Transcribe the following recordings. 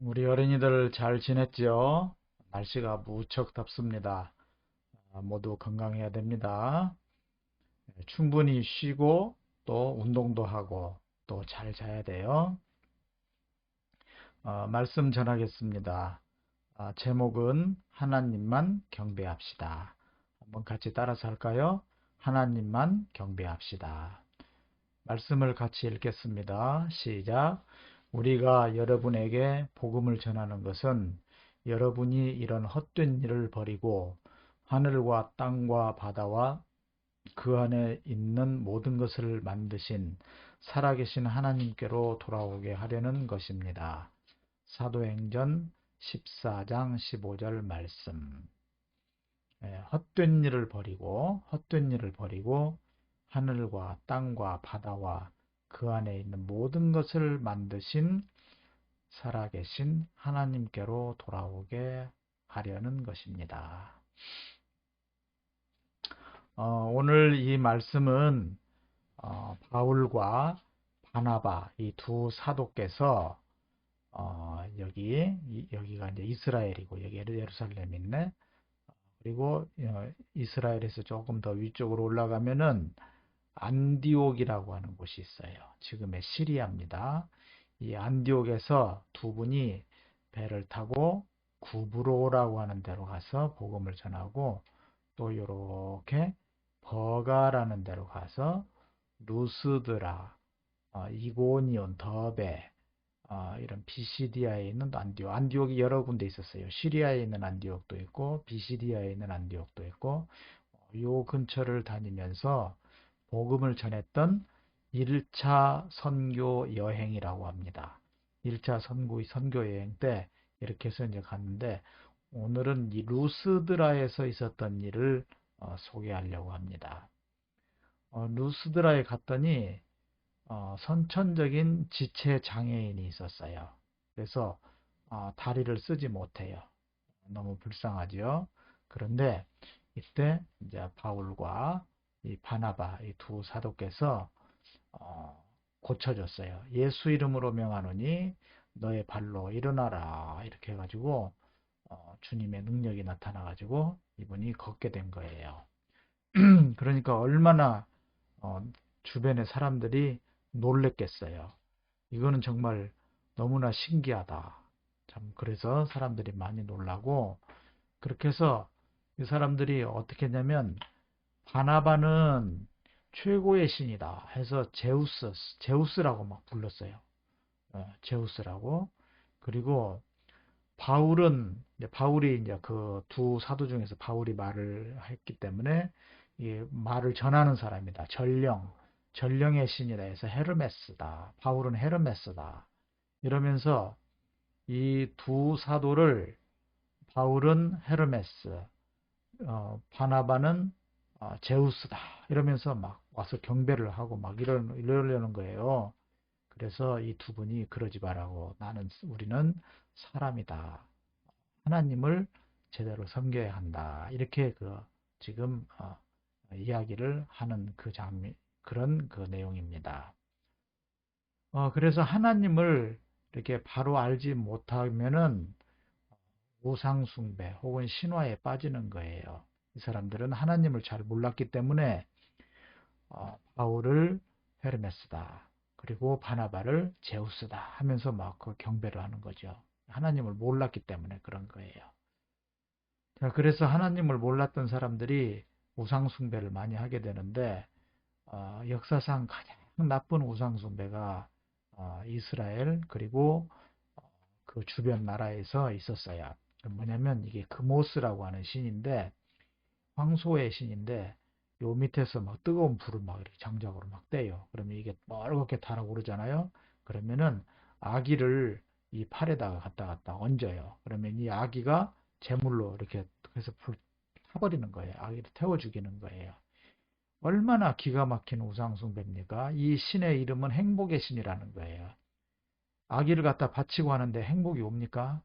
우리 어린이들 잘 지냈죠? 날씨가 무척 덥습니다. 모두 건강해야 됩니다. 충분히 쉬고 또 운동도 하고 또 잘 자야 돼요. 말씀 전하겠습니다. 제목은 하나님만 경배합시다. 한번 같이 따라서 할까요? 하나님만 경배합시다. 말씀을 같이 읽겠습니다. 시작. 우리가 여러분에게 복음을 전하는 것은 여러분이 이런 헛된 일을 버리고 하늘과 땅과 바다와 그 안에 있는 모든 것을 만드신 살아계신 하나님께로 돌아오게 하려는 것입니다. 사도행전 14장 15절 말씀. 헛된 일을 버리고 하늘과 땅과 바다와 그 안에 있는 모든 것을 만드신 살아계신 하나님께로 돌아오게 하려는 것입니다. 오늘 이 말씀은 바울과 바나바 이 두 사도께서 여기가 이제 이스라엘이고 여기 예루살렘 있네. 그리고 이스라엘에서 조금 더 위쪽으로 올라가면은 안디옥이라고 하는 곳이 있어요. 지금의 시리아입니다. 이 안디옥에서 두 분이 배를 타고 구브로라고 하는 데로 가서 복음을 전하고 또 이렇게 버가라는 데로 가서 루스드라, 이고니온, 더베, 이런 비시디아에 있는 안디옥, 안디옥이 여러 군데 있었어요. 시리아에 있는 안디옥도 있고 비시디아에 있는 안디옥도 있고 요 근처를 다니면서 복음을 전했던 1차 선교 여행이라고 합니다. 1차 선교 여행 때 이렇게 해서 이제 갔는데 오늘은 이 루스드라에서 있었던 일을 소개하려고 합니다. 루스드라에 갔더니 선천적인 지체 장애인이 있었어요. 그래서 다리를 쓰지 못해요. 너무 불쌍하죠. 그런데 이때 이제 바울과 이 바나바 이 두 사도께서 고쳐줬어요. 예수 이름으로 명하노니 너의 발로 일어나라 이렇게 해가지고 주님의 능력이 나타나가지고 이분이 걷게 된 거예요. 그러니까 얼마나 어, 주변의 사람들이 놀랬겠어요. 이거는 정말 너무나 신기하다. 참 그래서 사람들이 많이 놀라고 그렇게 해서 이 사람들이 어떻게 했냐면 바나바는 최고의 신이다 해서 제우스라고 막 불렀어요. 제우스라고. 그리고 바울이 이제 그 두 사도 중에서 바울이 말을 했기 때문에 이 말을 전하는 사람이다. 전령의 신이다 해서 헤르메스다. 바울은 헤르메스다. 이러면서 이 두 사도를 바울은 헤르메스, 바나바는 제우스다. 이러면서 막 와서 경배를 하고 막 이러려는 거예요. 그래서 이 두 분이 그러지 말라고 우리는 사람이다. 하나님을 제대로 섬겨야 한다. 이렇게 지금 이야기를 하는 그런 그 내용입니다. 그래서 하나님을 이렇게 바로 알지 못하면은 우상숭배 혹은 신화에 빠지는 거예요. 이 사람들은 하나님을 잘 몰랐기 때문에 바울을 헤르메스다. 그리고 바나바를 제우스다 하면서 막 그 경배를 하는 거죠. 하나님을 몰랐기 때문에 그런 거예요. 자, 그래서 하나님을 몰랐던 사람들이 우상숭배를 많이 하게 되는데 역사상 가장 나쁜 우상숭배가 이스라엘 그리고 그 주변 나라에서 있었어요. 뭐냐면 이게 그모스라고 하는 신인데 황소의 신인데 요 밑에서 막 뜨거운 불을 막 이렇게 장작으로 막 떼요. 그러면 이게 멀겋게 달아오르잖아요. 그러면은 아기를 이 팔에다가 갖다 얹어요. 그러면 이 아기가 제물로 이렇게 해서 불 타버리는 거예요. 아기를 태워 죽이는 거예요. 얼마나 기가 막힌 우상숭배입니까? 이 신의 이름은 행복의 신이라는 거예요. 아기를 갖다 바치고 하는데 행복이 옵니까?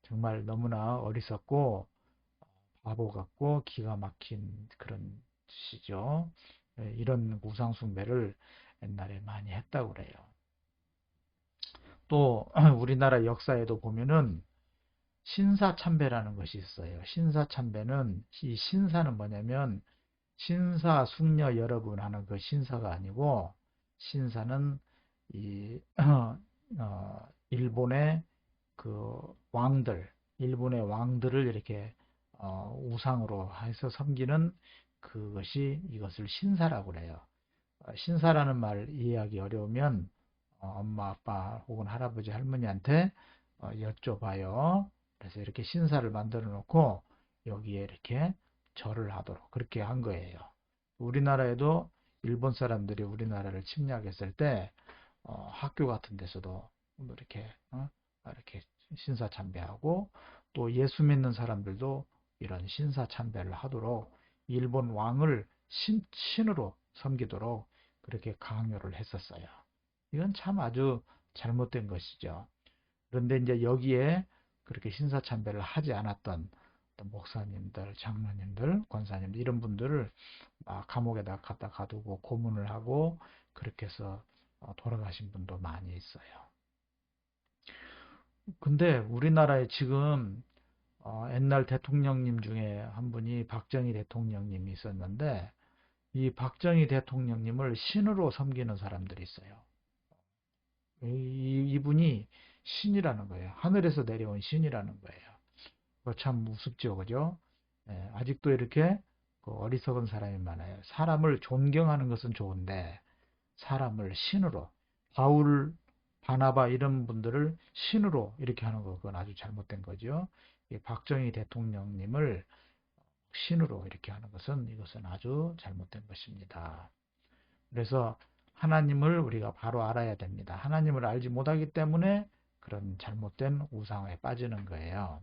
정말 너무나 어리석고 바보 같고 기가 막힌 그런 짓이죠. 이런 우상숭배를 옛날에 많이 했다고 그래요. 또 우리나라 역사에도 보면은 신사참배라는 것이 있어요. 신사참배는 이 신사는 뭐냐면 신사 숙녀 여러분 하는 그 신사가 아니고 신사는 이 일본의 그 왕들, 일본의 왕들을 이렇게 우상으로 해서 섬기는 그것이 이것을 신사라고 그래요. 신사라는 말 이해하기 어려우면 엄마, 아빠 혹은 할아버지, 할머니한테 여쭤봐요. 그래서 이렇게 신사를 만들어 놓고 여기에 이렇게 절을 하도록 그렇게 한 거예요. 우리나라에도 일본 사람들이 우리나라를 침략했을 때 학교 같은 데서도 뭐 이렇게 신사 참배하고 또 예수 믿는 사람들도 이런 신사 참배를 하도록 일본 왕을 신으로 섬기도록 그렇게 강요를 했었어요. 이건 참 아주 잘못된 것이죠. 그런데 이제 여기에 그렇게 신사 참배를 하지 않았던 목사님들, 장로님들, 권사님들 이런 분들을 감옥에다 갖다 가두고 고문을 하고 그렇게 해서 돌아가신 분도 많이 있어요. 근데 우리나라에 지금 옛날 대통령님 중에 한 분이 박정희 대통령님이 있었는데 이 박정희 대통령님을 신으로 섬기는 사람들이 있어요. 이분이 신이라는 거예요. 하늘에서 내려온 신이라는 거예요. 참 우습죠, 그죠? 예, 아직도 이렇게 어리석은 사람이 많아요. 사람을 존경하는 것은 좋은데 사람을 신으로 바울, 바나바 이런 분들을 신으로 이렇게 하는 거 그건 아주 잘못된 거죠. 박정희 대통령님을 신으로 이렇게 하는 것은 이것은 아주 잘못된 것입니다. 그래서 하나님을 우리가 바로 알아야 됩니다. 하나님을 알지 못하기 때문에 그런 잘못된 우상에 빠지는 거예요.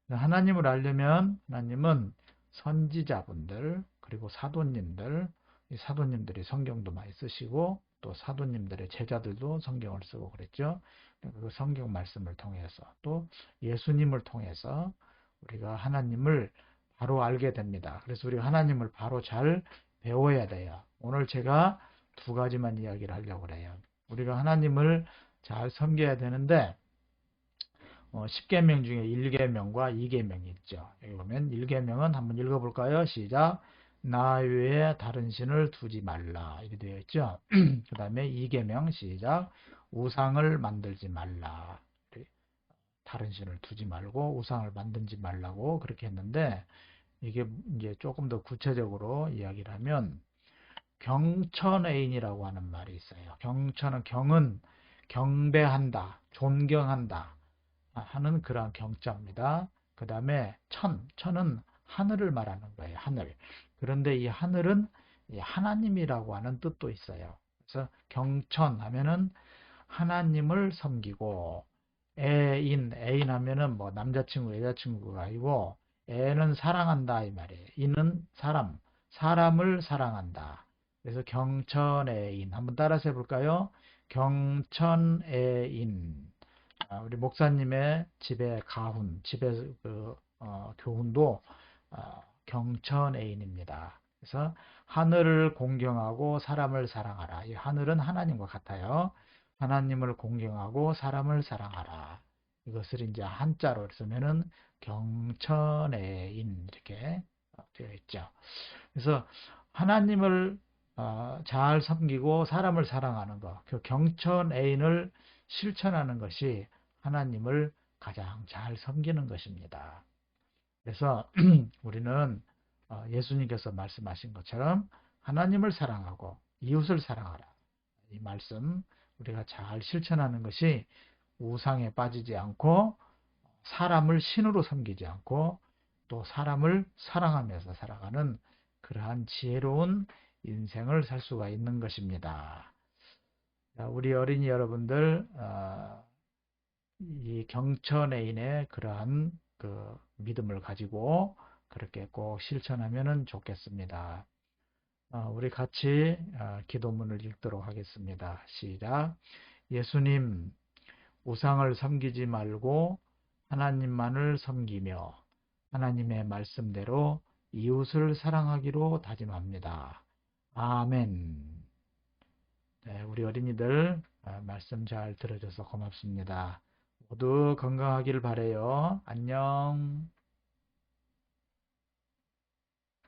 하나님을 알려면 하나님은 선지자분들 그리고 사도님들 이 사도님들이 성경도 많이 쓰시고 또 사도님들의 제자들도 성경을 쓰고 그랬죠. 그 성경 말씀을 통해서 또 예수님을 통해서 우리가 하나님을 바로 알게 됩니다. 그래서 우리가 하나님을 바로 잘 배워야 돼요. 오늘 제가 두 가지만 이야기를 하려고 그래요. 우리가 하나님을 잘 섬겨야 되는데 10계명 중에 1계명과 2계명이 있죠. 여기 보면 1계명은 한번 읽어볼까요? 시작. 나 외에 다른 신을 두지 말라. 이렇게 되어 있죠. 그 다음에 2계명 시작. 우상을 만들지 말라. 다른 신을 두지 말고 우상을 만들지 말라고 그렇게 했는데 이게 이제 조금 더 구체적으로 이야기를 하면 경천애인이라고 하는 말이 있어요. 경은 경배한다, 존경한다 하는 그러한 경자입니다. 그 다음에 천은 하늘을 말하는 거예요. 하늘. 그런데 이 하늘은 하나님이라고 하는 뜻도 있어요. 그래서 경천 하면은 하나님을 섬기고 애인 하면은 뭐 남자친구, 여자친구가 아니고 애는 사랑한다 이 말이에요. 인은 사람을 사랑한다. 그래서 경천애인 한번 따라서 해볼까요? 경천애인 우리 목사님의 집의 가훈, 집의 교훈도 경천애인입니다. 그래서 하늘을 공경하고 사람을 사랑하라. 이 하늘은 하나님과 같아요. 하나님을 공경하고 사람을 사랑하라. 이것을 이제 한자로 쓰면은 경천애인 이렇게 되어 있죠. 그래서 하나님을 잘 섬기고 사람을 사랑하는 것, 그 경천애인을 실천하는 것이 하나님을 가장 잘 섬기는 것입니다. 그래서 우리는 예수님께서 말씀하신 것처럼 하나님을 사랑하고 이웃을 사랑하라. 이 말씀 우리가 잘 실천하는 것이 우상에 빠지지 않고 사람을 신으로 섬기지 않고 또 사람을 사랑하면서 살아가는 그러한 지혜로운 인생을 살 수가 있는 것입니다. 우리 어린이 여러분들 이 경천애인의 그러한 그 믿음을 가지고 그렇게 꼭 실천하면 좋겠습니다. 우리 같이 기도문을 읽도록 하겠습니다. 시작. 예수님, 우상을 섬기지 말고 하나님만을 섬기며 하나님의 말씀대로 이웃을 사랑하기로 다짐합니다. 아멘. 우리 어린이들 말씀 잘 들어줘서 고맙습니다. 모두 건강하길 바래요. 안녕.